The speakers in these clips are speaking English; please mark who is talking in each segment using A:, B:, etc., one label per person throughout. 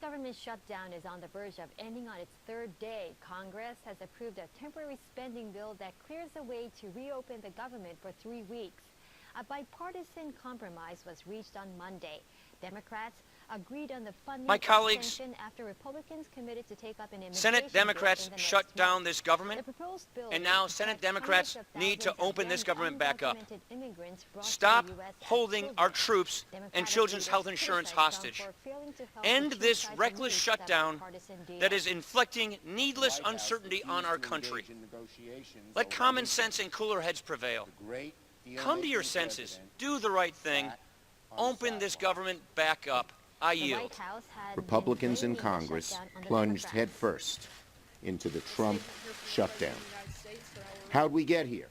A: government shutdown is on the verge of ending on its third day. Congress has approved a temporary spending bill that clears the way to reopen the government for 3 weeks. A bipartisan compromise was reached on Monday. Democrats agreed on the funding extension after Republicans committed to take up an immigration
B: Senate Democrats shut down this government, and now Senate Democrats need to open this government back up. Stop holding our troops and children's health insurance hostage. End this reckless shutdown that is inflicting needless uncertainty on our country. Let common sense and cooler heads prevail. Come to your senses. Do the right thing. Open this government back up. I yield.
C: Republicans in Congress plunged headfirst into the Trump shutdown. How'd we get here?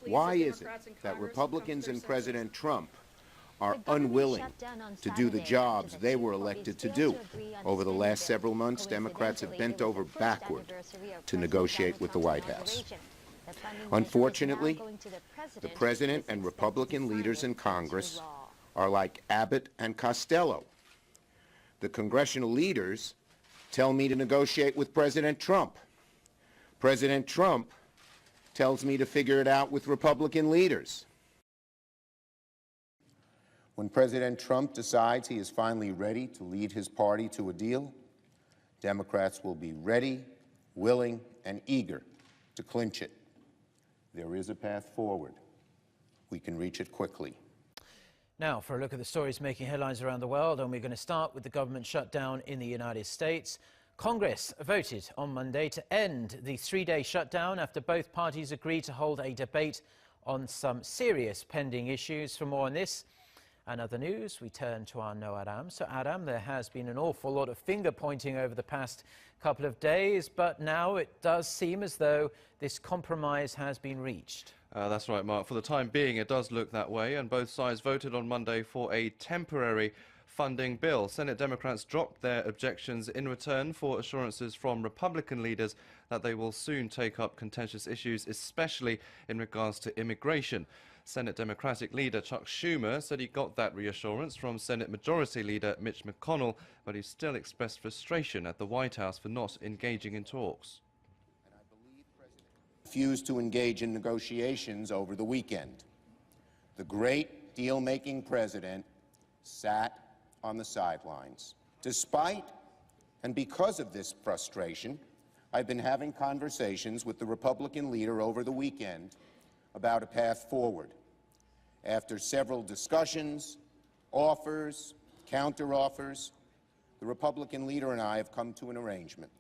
C: Why is it that Republicans and President Trump are unwilling to do the jobs they were elected to do? Over the last several months, Democrats have bent over backward to negotiate with the White House. Unfortunately, the President and Republican leaders in Congress are like Abbott and Costello. The congressional leaders tell me to negotiate with President Trump. President Trump tells me to figure it out with Republican leaders. When President Trump decides he is finally ready to lead his party to a deal, Democrats will be ready, willing, and eager to clinch it. There is a path forward. We can reach it quickly.
D: Now, for a look at the stories making headlines around the world, and we're going to start with the government shutdown in the United States. Congress voted on Monday to end the 3-day shutdown after both parties agreed to hold a debate on some serious pending issues. For more on this and other news, we turn to our Noah Adam. So, Adam, there has been an awful lot of finger-pointing over the past couple of days, but now it does seem as though this compromise has been reached.
E: That's right, Mark. For the time being, it does look that way, and both sides voted on Monday for a temporary funding bill. Senate Democrats dropped their objections in return for assurances from Republican leaders that they will soon take up contentious issues, especially in regards to immigration. Senate Democratic leader Chuck Schumer said he got that reassurance from Senate Majority Leader Mitch McConnell, but he still expressed frustration at the White House for not engaging in talks.
C: Refused to engage in negotiations over the weekend. The great deal-making president sat on the sidelines. Despite and because of this frustration, I've been having conversations with the Republican leader over the weekend about a path forward. After several discussions, offers, counter-offers, the Republican leader and I have come to an arrangement.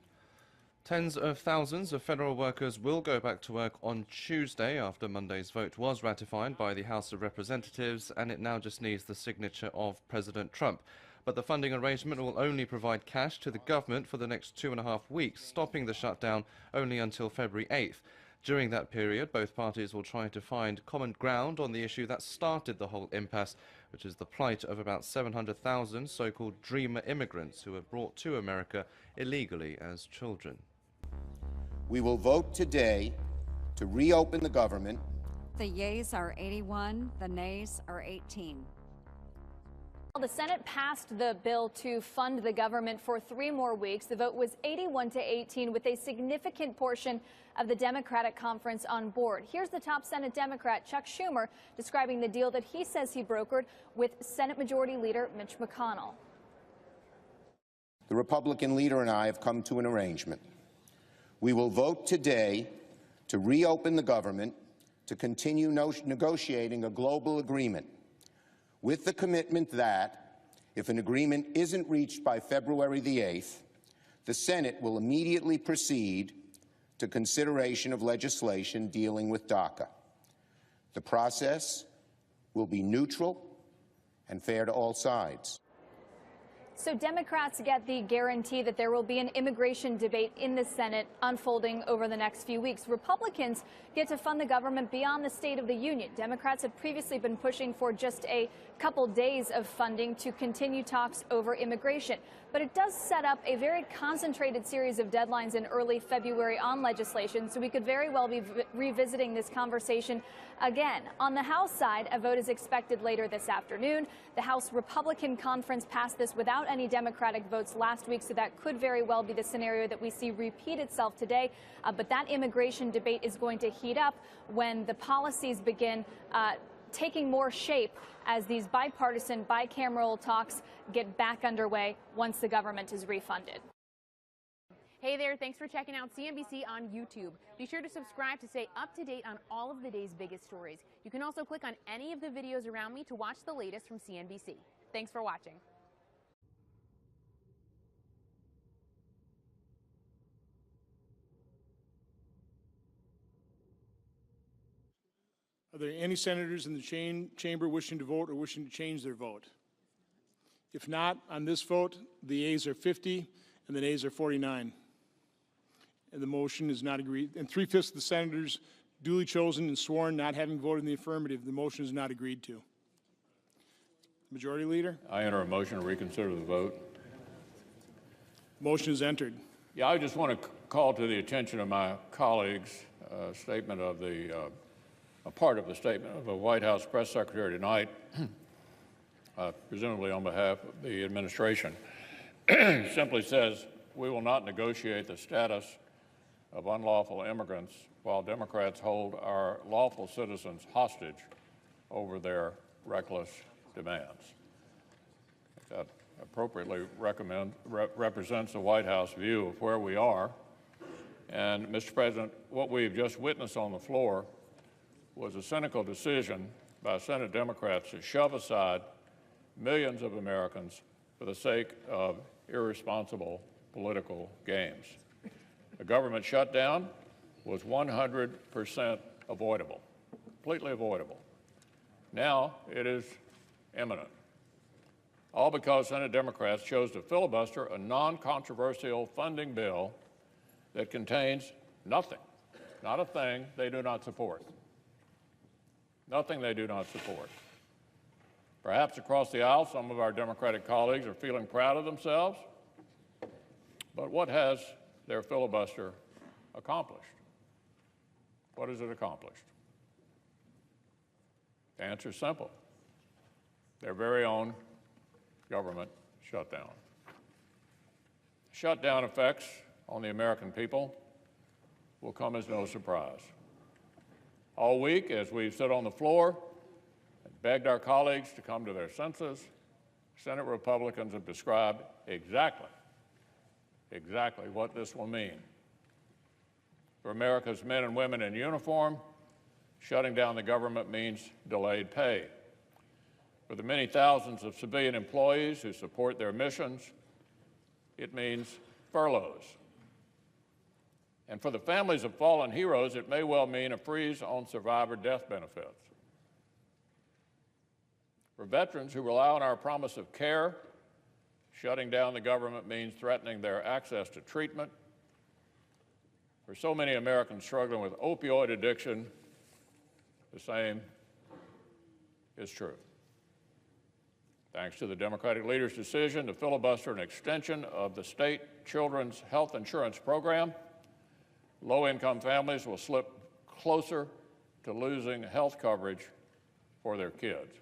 E: Tens of thousands of federal workers will go back to work on Tuesday after Monday's vote was ratified by the House of Representatives, and it now just needs the signature of President Trump. But the funding arrangement will only provide cash to the government for the next 2.5 weeks, stopping the shutdown only until February 8th. During that period, both parties will try to find common ground on the issue that started the whole impasse, which is the plight of about 700,000 so-called dreamer immigrants who were brought to America illegally as children.
C: We will vote today to reopen the government.
F: The yeas are 81, the nays are 18.
G: The Senate passed the bill to fund the government for 3 more weeks. The vote was 81-18, with a significant portion of the Democratic conference on board. Here's the top Senate Democrat, Chuck Schumer, describing the deal that he says he brokered with Senate Majority Leader Mitch McConnell.
C: The Republican leader and I have come to an arrangement. We will vote today to reopen the government, to continue negotiating a global agreement, with the commitment that, if an agreement isn't reached by February the 8th, the Senate will immediately proceed to consideration of legislation dealing with DACA. The process will be neutral and fair to all sides.
G: So Democrats get the guarantee that there will be an immigration debate in the Senate unfolding over the next few weeks. Republicans get to fund the government beyond the State of the Union. Democrats had previously been pushing for just a couple days of funding to continue talks over immigration. But it does set up a very concentrated series of deadlines in early February on legislation, so we could very well be revisiting this conversation again. On the House side, a vote is expected later this afternoon. The House Republican Conference passed this without without any Democratic votes last week, so that could very well be the scenario that we see repeat itself today. But that immigration debate is going to heat up when the policies begin taking more shape as these bipartisan, bicameral talks get back underway once the government is refunded.
H: Hey there, thanks for checking out CNBC on YouTube. Be sure to subscribe to stay up to date on all of the day's biggest stories. You can also click on any of the videos around me to watch the latest from CNBC. Thanks for watching.
I: Are there any senators in the chamber wishing to vote or wishing to change their vote? If not, on this vote, the yeas are 50 and the nays are 49. And the motion is not agreed. And 3/5 of the senators duly chosen and sworn not having voted in the affirmative, the motion is not agreed to. Majority Leader?
J: I enter a motion to reconsider the vote.
I: Motion is entered.
J: Yeah, I just want to call to the attention of my colleagues statement of the a part of the statement of a White House press secretary tonight, presumably on behalf of the administration, simply says, "We will not negotiate the status of unlawful immigrants while Democrats hold our lawful citizens hostage over their reckless demands." That appropriately represents the White House view of where we are. And, Mr. President, what we've just witnessed on the floor was a cynical decision by Senate Democrats to shove aside millions of Americans for the sake of irresponsible political games. The government shutdown was 100% avoidable, completely avoidable. Now it is imminent, all because Senate Democrats chose to filibuster a non-controversial funding bill that contains nothing, not a thing they do not support. Nothing they do not support. Perhaps across the aisle, some of our Democratic colleagues are feeling proud of themselves, but what has their filibuster accomplished? What has it accomplished? The answer is simple. Their very own government shutdown. Shutdown effects on the American people will come as no surprise. All week, as we've stood on the floor and begged our colleagues to come to their senses, Senate Republicans have described exactly what this will mean. For America's men and women in uniform, shutting down the government means delayed pay. For the many thousands of civilian employees who support their missions, it means furloughs. And for the families of fallen heroes, it may well mean a freeze on survivor death benefits. For veterans who rely on our promise of care, shutting down the government means threatening their access to treatment. For so many Americans struggling with opioid addiction, the same is true. Thanks to the Democratic leader's decision to filibuster an extension of the state children's health insurance program, low-income families will slip closer to losing health coverage for their kids.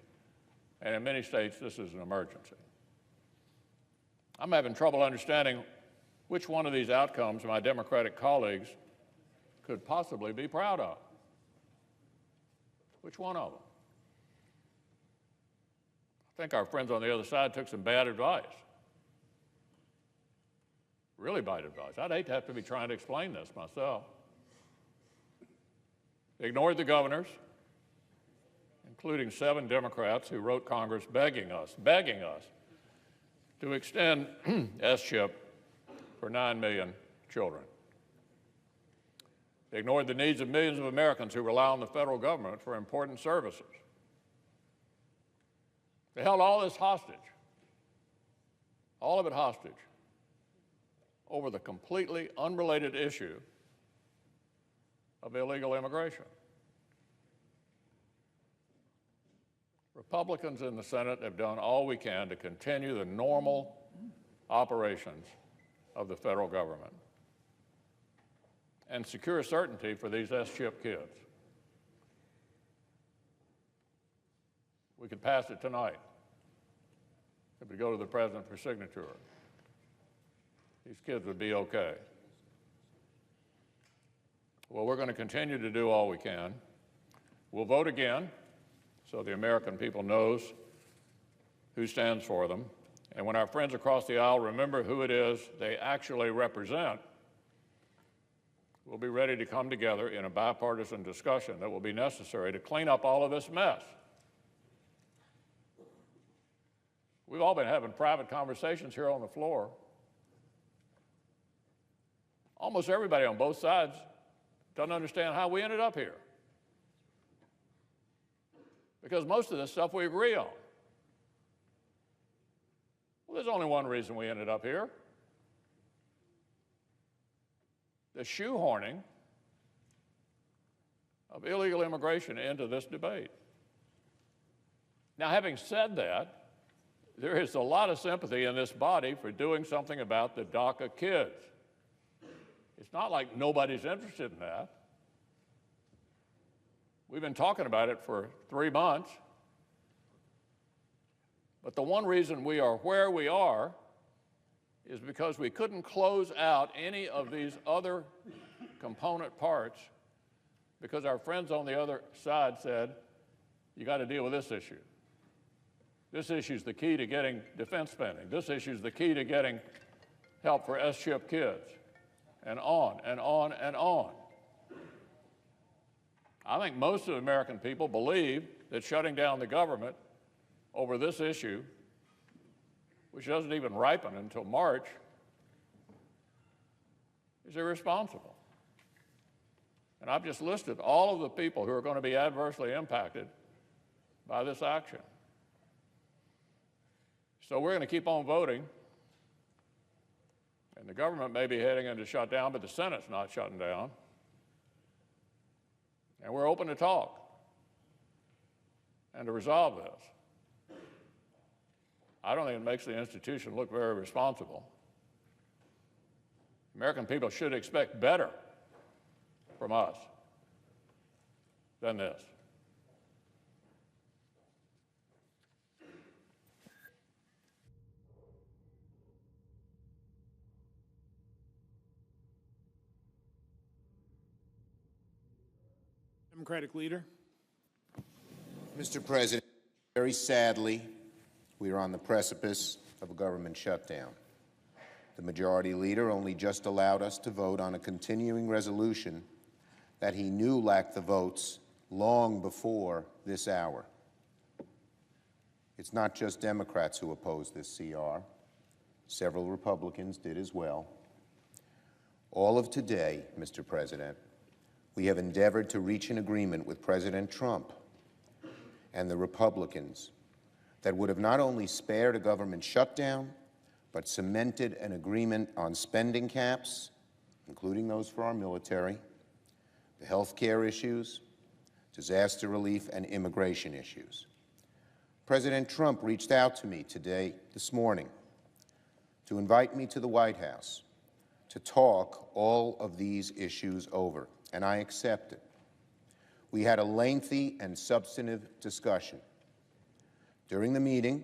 J: And in many states, this is an emergency. I'm having trouble understanding which one of these outcomes my Democratic colleagues could possibly be proud of. Which one of them? I think our friends on the other side took some bad advice. Really bad advice. I'd hate to have to be trying to explain this myself. They ignored the governors, including 7 Democrats who wrote Congress begging us to extend S-chip for 9 million children. They ignored the needs of millions of Americans who rely on the federal government for important services. They held all this hostage, all of it hostage, over the completely unrelated issue of illegal immigration. Republicans in the Senate have done all we can to continue the normal operations of the federal government and secure certainty for these S-chip kids. We could pass it tonight. it would go to the president for signature. These kids would be okay. Well, we're going to continue to do all we can. We'll vote again so the American people knows who stands for them. And when our friends across the aisle remember who it is they actually represent, we'll be ready to come together in a bipartisan discussion that will be necessary to clean up all of this mess. We've all been having private conversations here on the floor. Almost everybody on both sides doesn't understand how we ended up here. Because most of this stuff we agree on. Well, there's only one reason we ended up here. The shoehorning of illegal immigration into this debate. Now, having said that, there is a lot of sympathy in this body for doing something about the DACA kids. It's not like nobody's interested in that. We've been talking about it for 3 months. But the one reason we are where we are is because we couldn't close out any of these other component parts because our friends on the other side said, you got to deal with this issue. This issue is the key to getting defense spending. This issue is the key to getting help for S-chip kids, and on and on and on. I think most of the American people believe that shutting down the government over this issue, which doesn't even ripen until March, is irresponsible. And I've just listed all of the people who are going to be adversely impacted by this action. So we're going to keep on voting, and the government may be heading into shutdown, but the Senate's not shutting down. And we're open to talk and to resolve this. I don't think it makes the institution look very responsible. American people should expect better from us than this.
I: Democratic leader.
C: Mr. President, very sadly, we are on the precipice of a government shutdown. The majority leader only just allowed us to vote on a continuing resolution that he knew lacked the votes long before this hour. It's not just Democrats who oppose this CR. Several Republicans did as well. All of today, Mr. President, we have endeavored to reach an agreement with President Trump and the Republicans that would have not only spared a government shutdown, but cemented an agreement on spending caps, including those for our military, the health care issues, disaster relief, and immigration issues. President Trump reached out to me this morning, to invite me to the White House to talk all of these issues over, and I accepted. We had a lengthy and substantive discussion. During the meeting,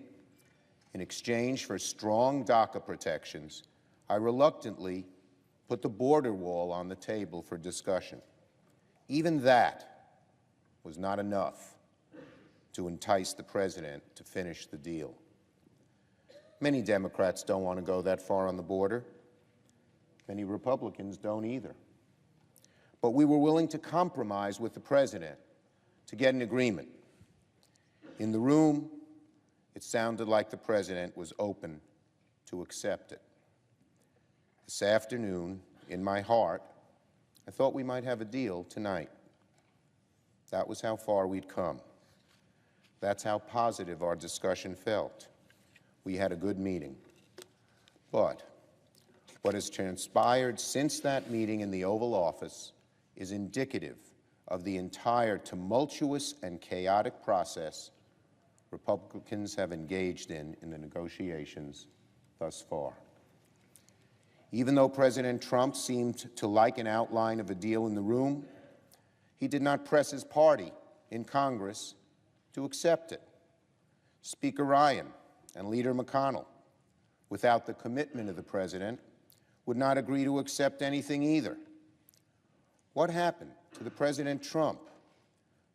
C: in exchange for strong DACA protections, I reluctantly put the border wall on the table for discussion. Even that was not enough to entice the president to finish the deal. Many Democrats don't want to go that far on the border. Many Republicans don't either. But we were willing to compromise with the president to get an agreement. In the room, it sounded like the president was open to accept it. This afternoon, in my heart, I thought we might have a deal tonight. That was how far we'd come. That's how positive our discussion felt. We had a good meeting. But what has transpired since that meeting in the Oval Office is indicative of the entire tumultuous and chaotic process Republicans have engaged in the negotiations thus far. Even though President Trump seemed to like an outline of a deal in the room, he did not press his party in Congress to accept it. Speaker Ryan and Leader McConnell, without the commitment of the President, would not agree to accept anything either. What happened to the President Trump,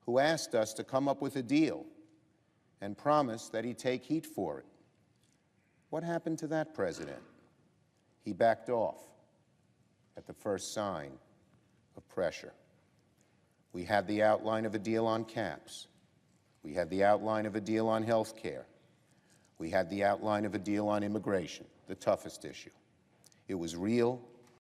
C: who asked us to come up with a deal and promised that he'd take heat for it? What happened to that president? He backed off at the first sign of pressure. We had the outline of a deal on caps. We had the outline of a deal on health care. We had the outline of a deal on immigration, the toughest issue. It was real